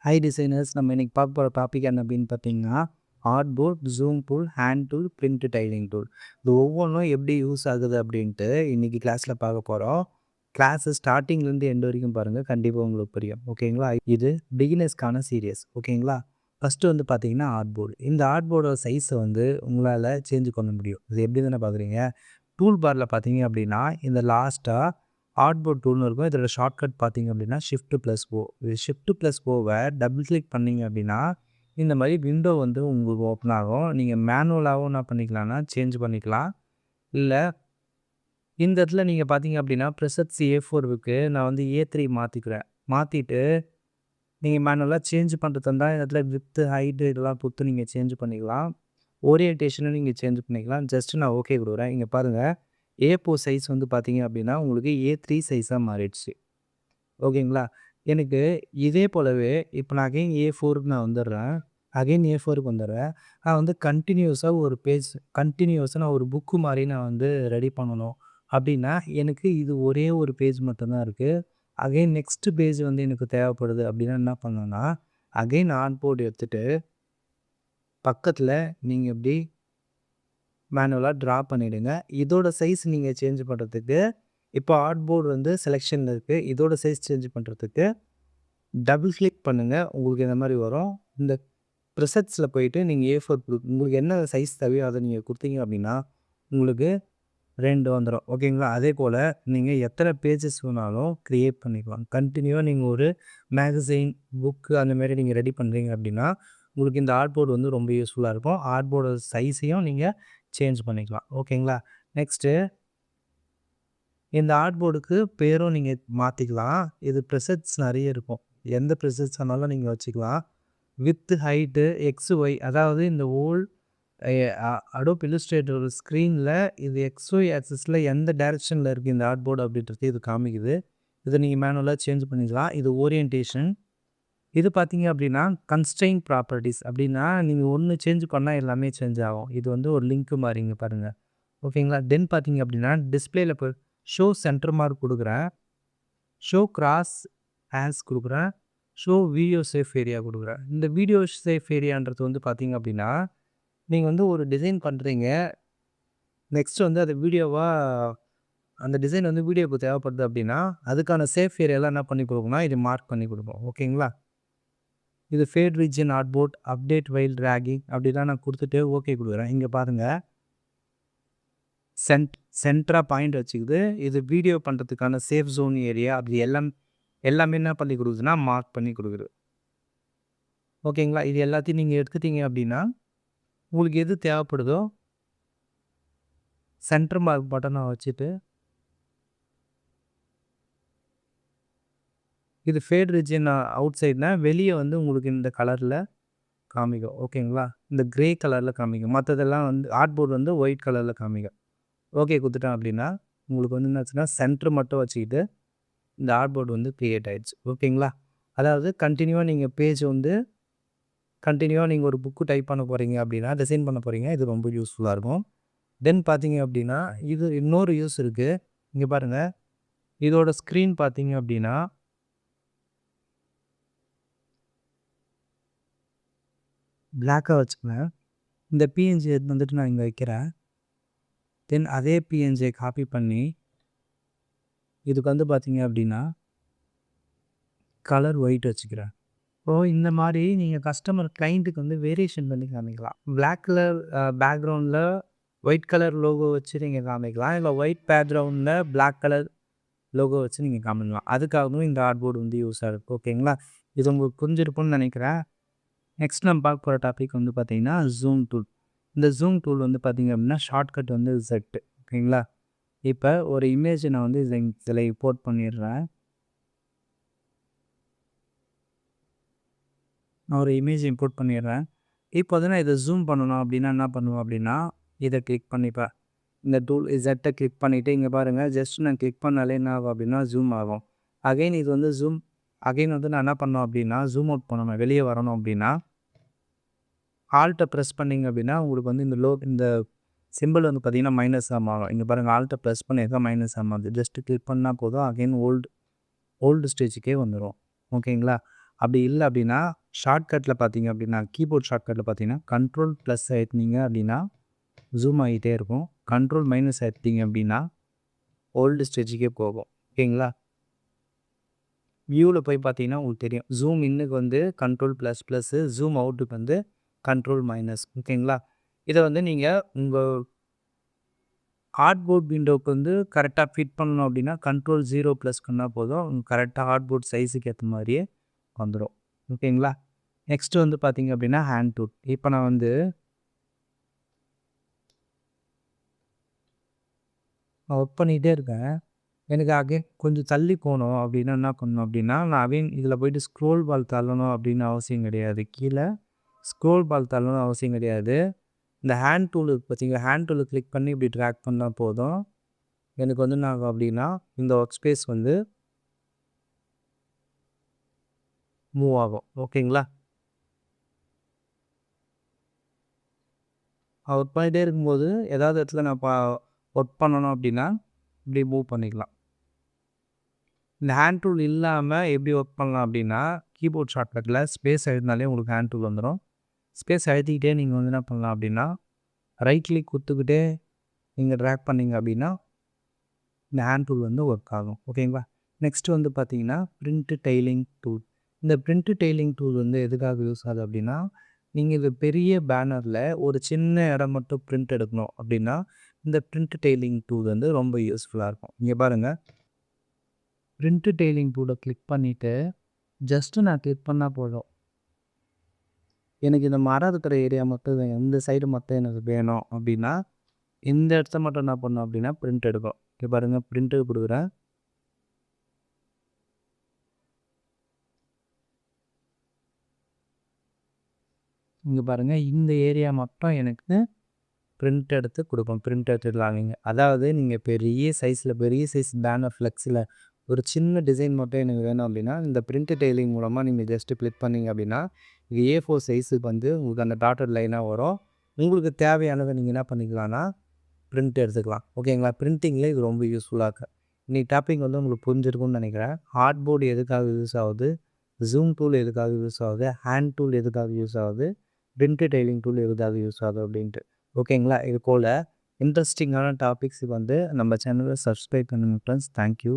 High designers நம்ம இன்னைக்கு பார்க்க போகிற டாபிக் என்ன அப்படின்னு பார்த்தீங்கன்னா art board, zoom tool, hand tool, print tiling tool. இது ஒவ்வொன்றும் எப்படி யூஸ் ஆகுது அப்படின்ட்டு இன்னைக்கு கிளாஸில் பார்க்க போகிறோம். கிளாஸு ஸ்டார்டிங்லேருந்து எண்ட் வரைக்கும் பாருங்கள், கண்டிப்பாக உங்களுக்கு புரியும். ஓகேங்களா? இது பிகினர்ஸ்க்கான சீரியஸ். ஓகேங்களா? ஃபஸ்ட்டு வந்து பார்த்தீங்கன்னா ஆர்ட் போர்டு. இந்த ஆர்ட் போர்டோட சைஸை வந்து உங்களால் சேஞ்ச் பண்ண முடியும். இது எப்படி தானே பார்க்குறீங்க? டூல் பாரில் பார்த்தீங்க அப்படின்னா இந்த லாஸ்ட்டாக ஆர்ட் போர்ட் டூல்னு இருக்கும். இதோட ஷார்ட்கட் பார்த்தீங்க அப்படின்னா ஷிஃப்ட்+O. இது ஷிஃப்ட்+Oவை டபுள் கிளிக் பண்ணிங்க அப்படின்னா இந்த மாதிரி விண்டோ வந்து உங்களுக்கு ஓப்பன் ஆகும். நீங்கள் மேனுவலாகவும் என்ன பண்ணிக்கலாம்னா சேஞ்ச் பண்ணிக்கலாம். இல்லை இந்த இடத்துல நீங்கள் பார்த்தீங்க அப்படின்னா ப்ரெசெட்ஸ் A4க்கு நான் வந்து A3 மாற்றிக்கிறேன். மாற்றிட்டு நீங்கள் மேனுவலாக சேஞ்ச் பண்ணுறது இருந்தால் இந்த இடத்துல வித்து ஹைட்டு இதெல்லாம் கொடுத்து நீங்கள் சேஞ்ச் பண்ணிக்கலாம். ஓரியன்டேஷனும் நீங்கள் சேஞ்ச் பண்ணிக்கலாம். ஜஸ்ட்டு நான் ஓகே கொடுக்குறேன். இங்கே பாருங்கள், A4 சைஸ் வந்து பார்த்தீங்க அப்படின்னா உங்களுக்கு A3 சைஸாக மாறிடுச்சு. ஓகேங்களா? எனக்கு இதே போலவே இப்போ நான் அகைன் A4க்கு நான் வந்துடுறேன். A4க்கு வந்துடுறேன். நான் வந்து கண்டினியூஸாக ஒரு பேஜ் கண்டினியூஸாக நான் ஒரு புக்கு மாதிரி நான் வந்து ரெடி பண்ணணும் அப்படின்னா எனக்கு இது ஒரே ஒரு பேஜ் மட்டும்தான் இருக்குது. நெக்ஸ்ட் பேஜ் வந்து எனக்கு தேவைப்படுது அப்படின்னா என்ன பண்ணணும்னா ஆன் போர்டு எடுத்துகிட்டு பக்கத்தில் நீங்கள் இப்படி மேனுவலாக ட்ரா பண்ணிவிடுங்க. இதோட சைஸ் நீங்கள் சேஞ்ச் பண்ணுறதுக்கு இப்போ ஆர்ட் போர்டு வந்து செலெக்ஷனில் இருக்குது. இதோட சைஸ் சேஞ்ச் பண்ணுறதுக்கு டபுள் கிளிக் பண்ணுங்கள். உங்களுக்கு இந்த மாதிரி வரும். இந்த ப்ரெசெட்ஸில் போயிட்டு நீங்கள் A4 உங்களுக்கு என்ன சைஸ் தேவையோ அதை நீங்கள் கொடுத்தீங்க அப்படின்னா உங்களுக்கு 2 வந்துடும். ஓகேங்களா? அதே போல் நீங்கள் எத்தனை பேஜஸ் வேணாலும் க்ரியேட் பண்ணிக்கலாம். கண்டினியூவாக நீங்கள் ஒரு மேகசைன், புக்கு அந்தமாரி நீங்கள் ரெடி பண்ணுறீங்க அப்படின்னா உங்களுக்கு இந்த ஆர்ட் போர்டு வந்து ரொம்ப யூஸ்ஃபுல்லாக இருக்கும். ஆர்ட் போர்டோட சைஸையும் நீங்கள் சேஞ்ச் பண்ணிக்கலாம். ஓகேங்களா? நெக்ஸ்ட்டு இந்த ஆர்ட் போர்டுக்கு பேரும் நீங்கள் மாற்றிக்கலாம். இது ப்ரெசெட்ஸ் நிறைய இருக்கும். எந்த ப்ரெசெட்ஸ் ஆனாலும் நீங்கள் வச்சுக்கலாம். வித் ஹைட்டு XY, அதாவது இந்த அடோப் இல்லஸ்ட்ரேட்டர் ஸ்க்ரீனில் இது XY ஆக்சிஸில் எந்த டைரெக்ஷனில் இருக்குது இந்த ஆர்ட் போர்டு அப்படின்றது இது காமிக்குது. இதை நீங்கள் மேனுவலாக சேஞ்ச் பண்ணிக்கலாம். இது ஓரியன்டேஷன். இது பார்த்தீங்க அப்படின்னா கன்ஸ்ட்ரெயின் ப்ராப்பர்ட்டிஸ். அப்படின்னா நீங்கள் ஒன்று சேஞ்ச் பண்ணால் எல்லாமே சேஞ்ச் ஆகும். இது வந்து ஒரு லிங்க்கு மாதிரிங்க பாருங்கள். ஓகேங்களா? தென் பார்த்தீங்க அப்படின்னா டிஸ்பிளேயில் போய் ஷோ சென்டர் மார்க் கொடுக்குறேன். ஷோ கிராஸ் ஹேஸ் கொடுக்குறேன். ஷோ வீடியோ சேஃப் ஏரியா கொடுக்குறேன். இந்த வீடியோ சேஃப் ஏரியான்றது வந்து பார்த்தீங்க அப்படின்னா நீங்கள் வந்து ஒரு டிசைன் பண்ணுறீங்க. நெக்ஸ்ட் வந்து அது வீடியோவாக அந்த டிசைன் வந்து வீடியோவுக்கு தேவைப்படுது அப்படின்னா அதுக்கான சேஃப் ஏரியாலாம் என்ன பண்ணி கொடுக்கணும்னா இது மார்க் பண்ணி கொடுப்போம். ஓகேங்களா? இது fat region art board update while tracking அப்படிலாம் நான் கொடுத்துட்டு ஓகே கொடுக்குறேன். இங்கே பாருங்கள், சென்டராக பாயிண்ட் வச்சுக்குது. இது வீடியோ பண்ணுறதுக்கான சேஃப் ஜோன் ஏரியா அப்படி எல்லாமே என்ன பண்ணி கொடுக்குதுன்னா மார்க் பண்ணி கொடுக்குது. ஓகேங்களா? இது எல்லாத்தையும் நீங்கள் எடுத்துட்டீங்க அப்படின்னா உங்களுக்கு எது தேவைப்படுதோ சென்டர் மார்க் பட்டனை வச்சுட்டு இது ஃபேட் ரீஜன் அவுட் சைட்னா வெளியே வந்து உங்களுக்கு இந்த கலரில் காமிக்கும். ஓகேங்களா? இந்த க்ரே கலரில் காமிக்கும். மற்றதெல்லாம் வந்து ஆர்ட் போர்டு வந்து ஒயிட் கலரில் காமிக்கும். ஓகே கொடுத்துட்டேன் அப்படின்னா உங்களுக்கு வந்து என்னாச்சுன்னா சென்டர் மட்டும் வச்சுக்கிட்டு இந்த ஆர்ட் போர்டு வந்து க்ரியேட் ஆகிடுச்சு. ஓகேங்களா? அதாவது கண்டினியூவாக நீங்கள் பேஜ் வந்து கண்டினியூவாக நீங்கள் ஒரு புக்கு டைப் பண்ண போகிறீங்க அப்படின்னா டிசைன் பண்ண போகிறீங்க. இது ரொம்ப யூஸ்ஃபுல்லாக இருக்கும். தென் பார்த்தீங்க அப்படின்னா இது இன்னொரு யூஸ் இருக்குது. இங்கே பாருங்கள், இதோட ஸ்க்ரீன் பார்த்தீங்க அப்படின்னா பிளாக்காக வச்சுக்கிறேன். இந்த பிஎன்ஜி வந்துட்டு நான் இங்கே வைக்கிறேன். தென் அதே பிஎன்ஜியை காப்பி பண்ணி இதுக்கு வந்து பார்த்தீங்க அப்படின்னா கலர் ஒயிட் வச்சுக்கிறேன். இந்த மாதிரி நீங்கள் கஸ்டமர் கிளைண்ட்டுக்கு வந்து வேரியேஷன் பண்ணி காமிக்கலாம். பிளாக் கலர் பேக்ரவுண்டில் ஒயிட் கலர் லோகோ வச்சு நீங்கள் காமிக்கலாம். இல்லை ஒயிட் பேக்ரவுண்டில் பிளாக் கலர் லோகோ வச்சு நீங்கள் காமிக்கலாம். அதுக்காகவும் இந்த ஆர்ட் போர்டு வந்து யூஸ் ஆகுது. ஓகேங்களா? இது உங்களுக்கு புரிஞ்சிருக்கும்னு நினைக்கிறேன். நெக்ஸ்ட் நம்ம பார்க்க போகிற டாபிக் வந்து பார்த்திங்கன்னா ஜூம் டூல். இந்த ஜூம் டூல் வந்து பார்த்திங்க அப்படின்னா ஷார்ட்கட் வந்து Z. ஓகேங்களா? இப்போ ஒரு இமேஜை நான் வந்து இதில் இம்போர்ட் பண்ணிடுறேன். நான் ஒரு இமேஜ் இம்போர்ட் பண்ணிடுறேன். இப்போ வந்து நான் இதை ஜூம் பண்ணணும் அப்படின்னா என்ன பண்ணுவேன் அப்படின்னா இதை கிளிக் பண்ணிப்பேன். இந்த டூல் Z கிளிக் பண்ணிவிட்டு இங்கே பாருங்கள், ஜஸ்ட் நான் கிளிக் பண்ணாலே என்ன ஆகும் அப்படின்னா ஜூம் ஆகும். இது வந்து வந்து நான் என்ன பண்ணோம் அப்படின்னா ஜூம் அவுட் பண்ணணும், வெளியே வரணும் அப்படின்னா ஆல்ட்டை ப்ரெஸ் பண்ணிங்க அப்படின்னா உங்களுக்கு வந்து இந்த சிம்பிள் வந்து பார்த்திங்கன்னா மைனஸ் ஆகும். இங்கே பாருங்கள், ஆல்ட்டை ப்ரெஸ் பண்ணியிருக்கா மைனஸ் ஆகுது. ஜஸ்ட்டு கிளிக் பண்ணால் போதும், ஓல்டு ஸ்டேஜுக்கே வந்துடும். ஓகேங்களா? அப்படி இல்ல அப்படின்னா, ஷார்ட்கட்ல பார்த்தீங்க அப்படின்னா, கீபோர்ட் ஷார்ட்கட்ல பார்த்தீங்கன்னா, கண்ட்ரோல் ப்ளஸ் அழுத்துனீங்க அப்படின்னா, ஜூம் ஆகிட்டே இருக்கும். கண்ட்ரோல் மைனஸ் அழுத்திங்க அப்படின்னா, ஓல்டு ஸ்டேஜுக்கே போகும். ஓகேங்களா? வியூவில் போய் பார்த்தீங்கன்னா உங்களுக்கு தெரியும். ஜூம் இன்னுக்கு வந்து கண்ட்ரோல் ப்ளஸ் ப்ளஸ்ஸு, ஜூம் அவுட்டுக்கு வந்து கண்ட்ரோல் மைனஸ். ஓகேங்களா? இதை வந்து நீங்கள் உங்கள் ஹார்ட்போர்ட் விண்டோவுக்கு வந்து கரெக்டாக ஃபிட் பண்ணணும் அப்படின்னா, கண்ட்ரோல் 0 ப்ளஸ் பண்ணால் போதும். கரெக்டாக ஹார்ட்போர்ட் சைஸுக்கு ஏற்ற மாதிரியே வந்துடும். ஓகேங்களா? நெக்ஸ்ட்டு வந்து பார்த்தீங்க அப்படின்னா, ஹேண்ட் டூல். இப்போ நான் வந்து ஒர்க் பண்ணிகிட்டே இருக்கேன். எனக்கு அகைன் கொஞ்சம் தள்ளி போணும் அப்படின்னா என்ன பண்ணணும் அப்படின்னா, நான் அகைன் இதில் போயிட்டு ஸ்க்ரோல் பால் தள்ளணும் அப்படின்னு அவசியம் கிடையாது. கீழே ஸ்க்ரோல் பால் தள்ளணும்னு அவசியம் கிடையாது. இந்த ஹேண்ட் டூல் இருக்கு பார்த்தீங்களா, ஹேண்ட் டூலை கிளிக் பண்ணி இப்படி ட்ராக் பண்ணால் போதும். எனக்கு வந்து என்ன ஆகும் அப்படின்னா, இந்த ஒர்க் ஸ்பேஸ் வந்து மூவ் ஆகும். ஓகேங்களா? ஒர்க் பண்ணிகிட்டே இருக்கும்போது ஏதாவது இடத்துல நான் ஒர்க் பண்ணணும் அப்படின்னா, இப்படி மூவ் பண்ணிக்கலாம். இந்த ஹேண்ட் டூல் இல்லாமல் எப்படி ஒர்க் பண்ணலாம் அப்படின்னா, கீபோர்ட் ஷார்ட்கட்டில் ஸ்பேஸ் அழுத்தினாலே உங்களுக்கு ஹேண்ட் டூல் வந்துடும். ஸ்பேஸ் அழுத்திக்கிட்டே நீங்கள் வந்து என்ன பண்ணலாம் அப்படின்னா, ரைட் கிளிக் கொடுத்துக்கிட்டே நீங்கள் ட்ராக் பண்ணிங்க அப்படின்னா, இந்த ஹேண்ட் டூல் வந்து ஒர்க் ஆகும். ஓகேங்களா? நெக்ஸ்ட்டு வந்து பார்த்தீங்கன்னா, பிரிண்ட் டெய்லிங் டூல். இந்த பிரிண்ட் டெய்லிங் டூல் வந்து எதுக்காக யூஸ் ஆகுது அப்படின்னா, நீங்கள் இது பெரிய பேனரில் ஒரு சின்ன இடம் மட்டும் பிரிண்ட் எடுக்கணும் அப்படின்னா, இந்த பிரிண்ட் டெய்லிங் டூல் வந்து ரொம்ப யூஸ்ஃபுல்லாக இருக்கும். இங்கே பாருங்கள், பிரிண்ட் டெய்லிங் டூலை கிளிக் பண்ணிவிட்டு ஜஸ்ட்டு நான் கிளிக் பண்ணால் போதும். எனக்கு இந்த மரம் இருக்கிற ஏரியா மட்டும் இந்த சைடு மட்டும் எனக்கு வேணும் அப்படின்னா, இந்த இடத்த மட்டும் என்ன பண்ணணும் அப்படின்னா, பிரிண்ட் எடுக்கும். இங்கே பாருங்கள், பிரிண்ட்டு கொடுக்குறேன். இங்கே பாருங்கள், இந்த ஏரியா மட்டும் எனக்கு பிரிண்ட் எடுத்து கொடுக்கும். பிரிண்ட் எடுத்துடலாம் நீங்கள். அதாவது நீங்கள் பெரிய சைஸ் பேனர் ஃப்ளெக்ஸில் ஒரு சின்ன டிசைன் மட்டும் எனக்கு வேணும் அப்படின்னா, இந்த பிரிண்ட் டெய்லிங் மூலமாக நீங்கள் ஜஸ்ட்டு கிளிக் பண்ணிங்க அப்படின்னா, இது A4 சைஸுக்கு வந்து உங்களுக்கு அந்த டாட்டட் லைனாக வரும். உங்களுக்கு தேவையானதை நீங்கள் என்ன பண்ணிக்கலாம்னா, பிரிண்ட் எடுத்துக்கலாம். ஓகேங்களா? பிரிண்டிங்கில் இது ரொம்ப யூஸ்ஃபுல்லாக இருக்குது. இன்னைக்கு டாபிக் வந்து உங்களுக்கு புரிஞ்சிருக்கும்னு நினைக்கிறேன். ஹார்ட்போர்டு எதுக்காக யூஸ் ஆகுது, ஜூம் டூல் எதுக்காக யூஸ் ஆகுது, ஹேண்ட் டூல் எதுக்காக யூஸ் ஆகுது, பிரிண்ட் டெய்லிங் டூல் எதுக்காக யூஸ் ஆகுது அப்படின்ட்டு. ஓகேங்களா? இது போல் இன்ட்ரெஸ்டிங்கான டாபிக்ஸுக்கு வந்து நம்ம சேனலை சப்ஸ்கிரைப் பண்ணுங்கள் ஃப்ரெண்ட்ஸ். தேங்க்யூ.